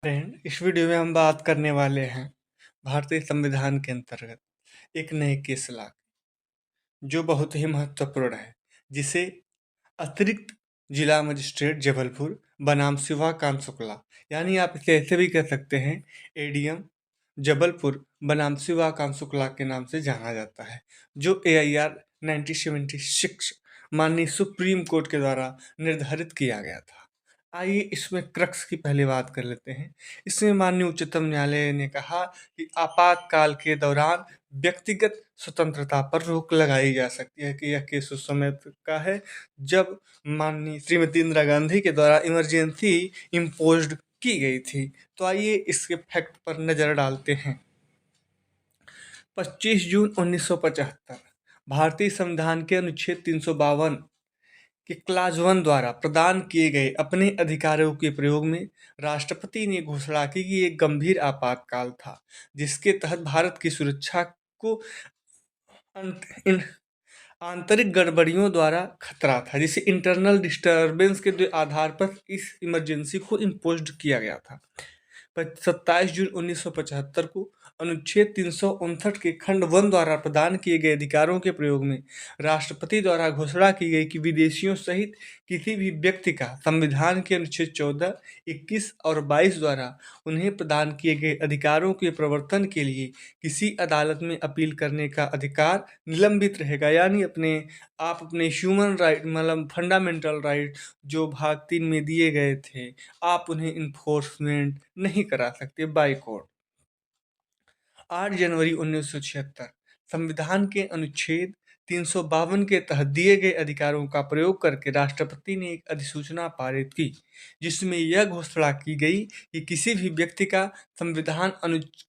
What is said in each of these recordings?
Friend, इस video में हम बात करने वाले हैं भारतीय संविधान के अंतर्गत एक नए केस ला जो बहुत ही महत्वपूर्ण है, जिसे अतिरिक्त जिला मजिस्ट्रेट जबलपुर बनाम शिवाकांत शुक्ला, यानी आप इसे ऐसे भी कह सकते हैं, एडीएम जबलपुर बनाम शिवाकांत शुक्ला के नाम से जाना जाता है, जो AIR 1976 माननीय सुप्रीम कोर्ट के द्वारा निर्धारित किया गया था। आइए इसमें क्रक्स की पहले बात कर लेते हैं। इसमें माननीय उच्चतम न्यायालय ने कहा कि आपातकाल के दौरान व्यक्तिगत स्वतंत्रता पर रोक लगाई जा सकती है कि यह केस उस समय का है जब माननीय श्रीमती इंदिरा गांधी के द्वारा इमरजेंसी इम्पोज्ड की गई थी। तो आइए इसके फैक्ट पर नज़र डालते हैं। 25 जून 1975 भारतीय संविधान के अनुच्छेद 352 कि क्लास 1 द्वारा प्रदान किए गए अपने अधिकारों के प्रयोग में राष्ट्रपति ने घोषणा की कि एक गंभीर आपातकाल था, जिसके तहत भारत की सुरक्षा को इन आंतरिक गड़बड़ियों द्वारा खतरा था, जिसे इंटरनल डिस्टर्बेंस के आधार पर इस इमरजेंसी को इम्पोज्ड किया गया था। 27 जून 1975 को अनुच्छेद 359 के खंड 1 द्वारा प्रदान किए गए अधिकारों के प्रयोग में राष्ट्रपति द्वारा घोषणा की गई कि विदेशियों सहित किसी भी व्यक्ति का संविधान के अनुच्छेद 14, 21 और 22 द्वारा उन्हें प्रदान किए गए अधिकारों के प्रवर्तन के लिए किसी अदालत में अपील करने का अधिकार निलंबित रहेगा। यानी आप अपने ह्यूमन राइट मतलब फंडामेंटल राइट जो भाग 3 में दिए गए थे, आप उन्हें इन्फोर्समेंट नहीं करा सकते बाय कोर्ट। 8 जनवरी 1976 संविधान के अनुच्छेद 352 के तहत दिए गए अधिकारों का प्रयोग करके राष्ट्रपति ने एक अधिसूचना पारित की, जिसमें यह घोषणा की गई कि किसी भी व्यक्ति का संविधान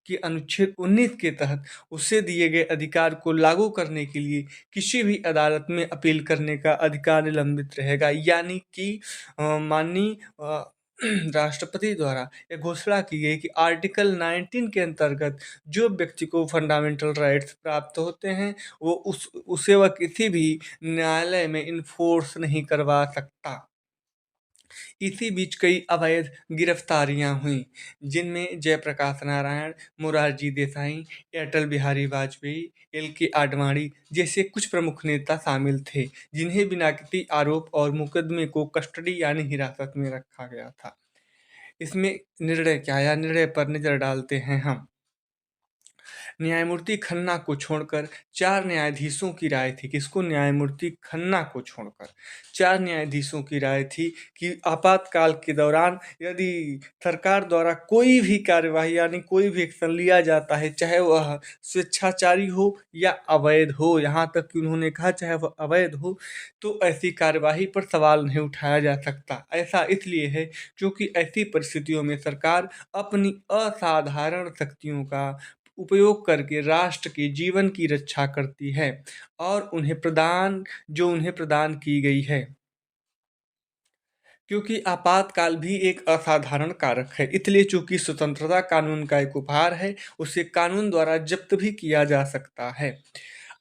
के अनुच्छेद 19 के तहत उसे दिए गए अधिकार को लागू करने के लिए किसी भी अदालत में अपील करने का अधिकार निलंबित रहेगा। यानी कि माननीय राष्ट्रपति द्वारा यह घोषणा की गई कि आर्टिकल 19 के अंतर्गत जो व्यक्ति को फंडामेंटल राइट्स प्राप्त होते हैं, वो उसे वह किसी भी न्यायालय में इन्फोर्स नहीं करवा सकता। इसी बीच कई अवैध गिरफ्तारियां हुईं, जिनमें जयप्रकाश नारायण, मोरारजी देसाई, अटल बिहारी वाजपेयी, LK आडवाणी जैसे कुछ प्रमुख नेता शामिल थे, जिन्हें बिना किसी आरोप और मुकदमे को कस्टडी यानी हिरासत में रखा गया था। इसमें निर्णय क्या आया, निर्णय पर नजर डालते हैं हम। न्यायमूर्ति खन्ना को छोड़कर 4 न्यायाधीशों की राय थी। किसको? न्यायमूर्ति खन्ना को छोड़कर 4 न्यायाधीशों की राय थी कि आपातकाल के दौरान यदि सरकार द्वारा कोई भी कार्यवाही यानी कोई भी एक्शन लिया जाता है, चाहे वह स्वेच्छाचारी हो या अवैध हो, यहाँ तक कि उन्होंने कहा चाहे वह अवैध हो, तो ऐसी कार्यवाही पर सवाल नहीं उठाया जा सकता। ऐसा इसलिए है क्योंकि ऐसी परिस्थितियों में सरकार अपनी असाधारण शक्तियों का उपयोग करके राष्ट्र के जीवन की रक्षा करती है और उन्हें प्रदान की गई है। क्योंकि आपातकाल भी एक असाधारण कारक है, इसलिए चूंकि स्वतंत्रता कानून का एक उपहार है, उसे कानून द्वारा जब्त भी किया जा सकता है।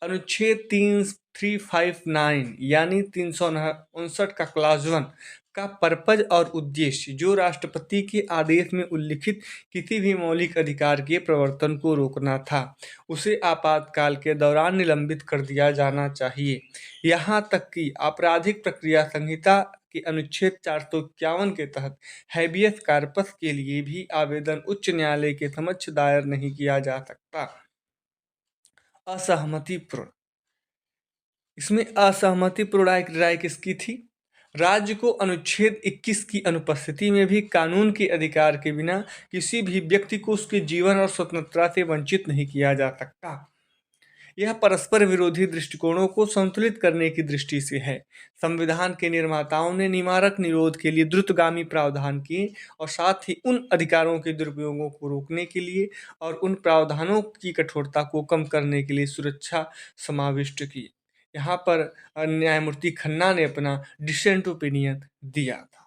अनुच्छेद 359 यानी 359 का क्लास 1 का पर्पज और उद्देश्य जो राष्ट्रपति के आदेश में उल्लिखित किसी भी मौलिक अधिकार के प्रवर्तन को रोकना था, उसे आपातकाल के दौरान निलंबित कर दिया जाना चाहिए। यहाँ तक कि आपराधिक प्रक्रिया संहिता के अनुच्छेद 451 के तहत हैबियस कॉर्पस के लिए भी आवेदन उच्च न्यायालय के समक्ष दायर नहीं किया जा सकता। असहमतिपूर्ण, इसमें असहमतिपूर्ण राय किसकी थी? राज्य को अनुच्छेद 21 की अनुपस्थिति में भी कानून के अधिकार के बिना किसी भी व्यक्ति को उसके जीवन और स्वतंत्रता से वंचित नहीं किया जा सकता। यह परस्पर विरोधी दृष्टिकोणों को संतुलित करने की दृष्टि से है। संविधान के निर्माताओं ने निवारक निरोध के लिए द्रुतगामी प्रावधान किए और साथ ही उन अधिकारों के दुरुपयोगों को रोकने के लिए और उन प्रावधानों की कठोरता को कम करने के लिए सुरक्षा समाविष्ट की। यहाँ पर न्यायमूर्ति खन्ना ने अपना डिसेंट ओपिनियन दिया था।